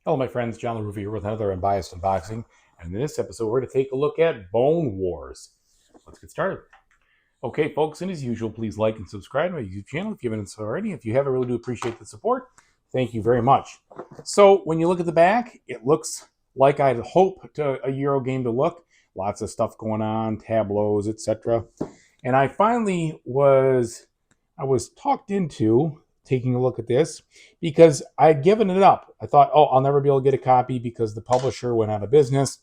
Hello, my friends. John LaRuffa here with another Unbiased unboxing. And in this episode, we're going to take a look at Bone Wars. Let's get started. Okay, folks, and as usual, please like and subscribe to my YouTube channel if you haven't already. If you haven't, I really do appreciate the support. Thank you very much. So when you look at the back, it looks like I'd hoped a Euro game to look. Lots of stuff going on, tableaus, etc. And I was talked into taking a look at this because I'd given it up. I thought, oh, I'll never be able to get a copy because the publisher went out of business.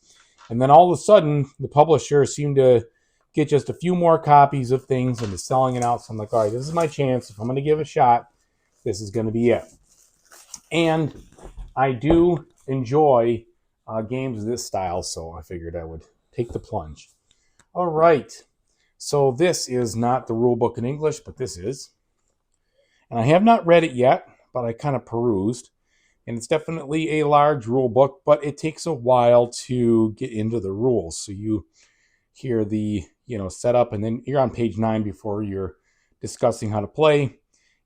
And then all of a sudden, the publisher seemed to get just a few more copies of things and is selling it out. So I'm like, all right, this is my chance. If I'm going to give a shot, this is going to be it. And I do enjoy games of this style, so I figured I would take the plunge. All right. So this is not the rule book in English, but this is. And I have not read it yet, but I kind of perused. And it's definitely a large rule book, but it takes a while to get into the rules. So you hear the, setup, and then you're on page 9 before you're discussing how to play.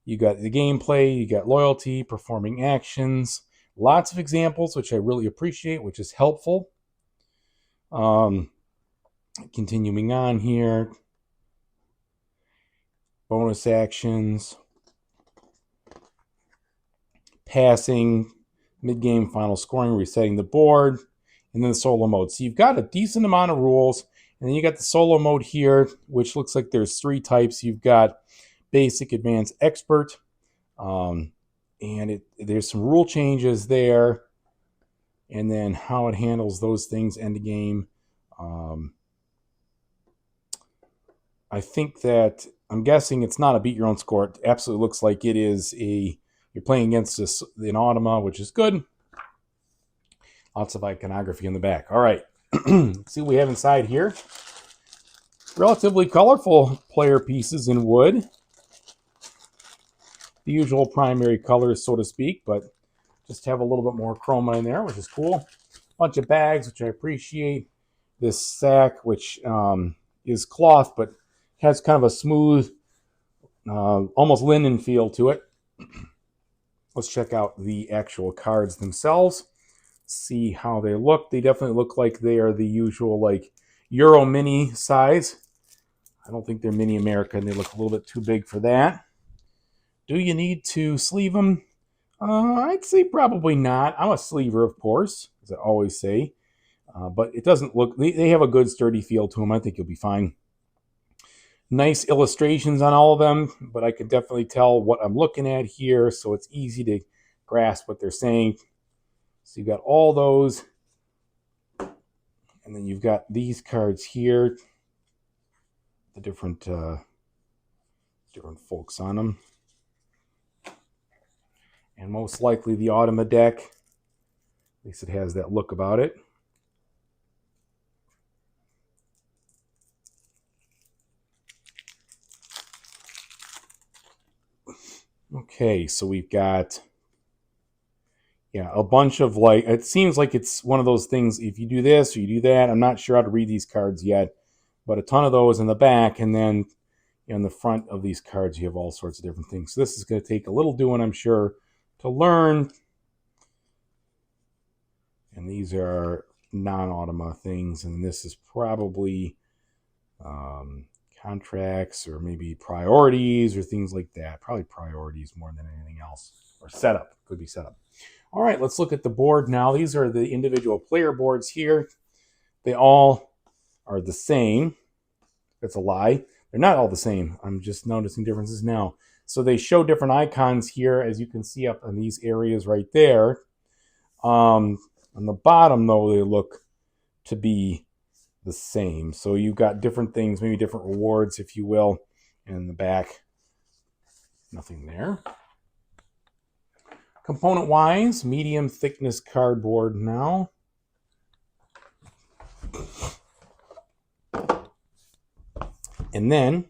You got the gameplay, you got loyalty, performing actions, lots of examples, which I really appreciate, which is helpful. Continuing on here, bonus actions, passing, mid-game final scoring, resetting the board, and then the solo mode. So you've got a decent amount of rules, and then you got the solo mode here, which looks like there's 3 types. You've got basic, advanced, expert, and there's some rule changes there, and then how it handles those things end of game. I think that I'm guessing it's not a beat your own score. It absolutely looks like it is you're playing against an Automa, which is good. Lots of iconography in the back. All right, let's see what we have inside here. Relatively colorful player pieces in wood. The usual primary colors, so to speak, but just have a little bit more chroma in there, which is cool. Bunch of bags, which I appreciate. This sack, which is cloth, but has kind of a smooth, almost linen feel to it. Let's check out the actual cards themselves. See how they look. They definitely look like they are the usual like Euro mini size. I don't think they're mini American. They look a little bit too big for that. Do you need to sleeve them? I'd say probably not. I'm a sleever, of course, as I always say. But it doesn't look, they have a good sturdy feel to them. I think you'll be fine. Nice illustrations on all of them, but I can definitely tell what I'm looking at here, so it's easy to grasp what they're saying. So you've got all those, and then you've got these cards here, the different folks on them, and most likely the Automa deck. At least it has that look about it. Okay, so we've got, a bunch of it seems like it's one of those things, if you do this or you do that, I'm not sure how to read these cards yet, but a ton of those in the back, and then in the front of these cards you have all sorts of different things. So this is going to take a little doing, I'm sure, to learn. And these are non-Automa things, and this is probably contracts or maybe priorities or things like that. Probably priorities more than anything else. Or setup. Could be setup. All right, let's look at the board now. These are the individual player boards here. They all are the same. That's a lie. They're not all the same. I'm just noticing differences now. So they show different icons here, as you can see up in these areas right there. On the bottom, though, they look to be the same. So you've got different things, maybe different rewards, if you will. And in the back, nothing there. Component-wise, medium thickness cardboard now. And then,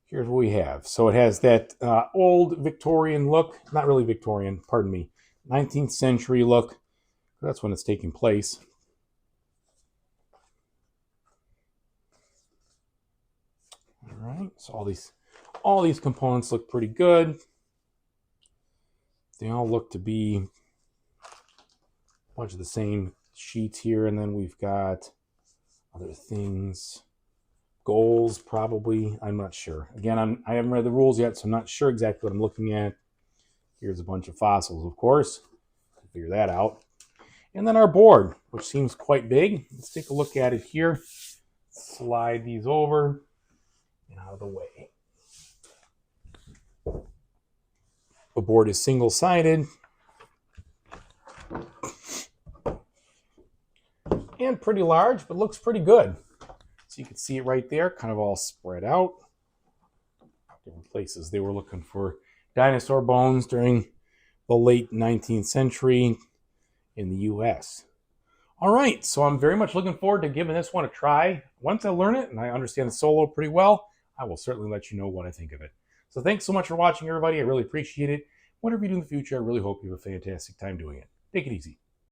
here's what we have. So it has that old Victorian look. Not really Victorian, pardon me. 19th century look. That's when it's taking place. All right, so all these components look pretty good. They all look to be bunch of the same sheets here, and then we've got other things. Goals, probably. I'm not sure. Again, I haven't read the rules yet, so I'm not sure exactly what I'm looking at. Here's a bunch of fossils, of course. Figure that out. And then our board, which seems quite big. Let's take a look at it here. Slide these over and out of the way. The board is single-sided. And pretty large, but looks pretty good. So you can see it right there, kind of all spread out. Different places they were looking for dinosaur bones during the late 19th century in the US. All right, so I'm very much looking forward to giving this one a try. Once I learn it and I understand the solo pretty well, I will certainly let you know what I think of it. So thanks so much for watching, everybody. I really appreciate it. Whatever you do in the future, I really hope you have a fantastic time doing it. Take it easy.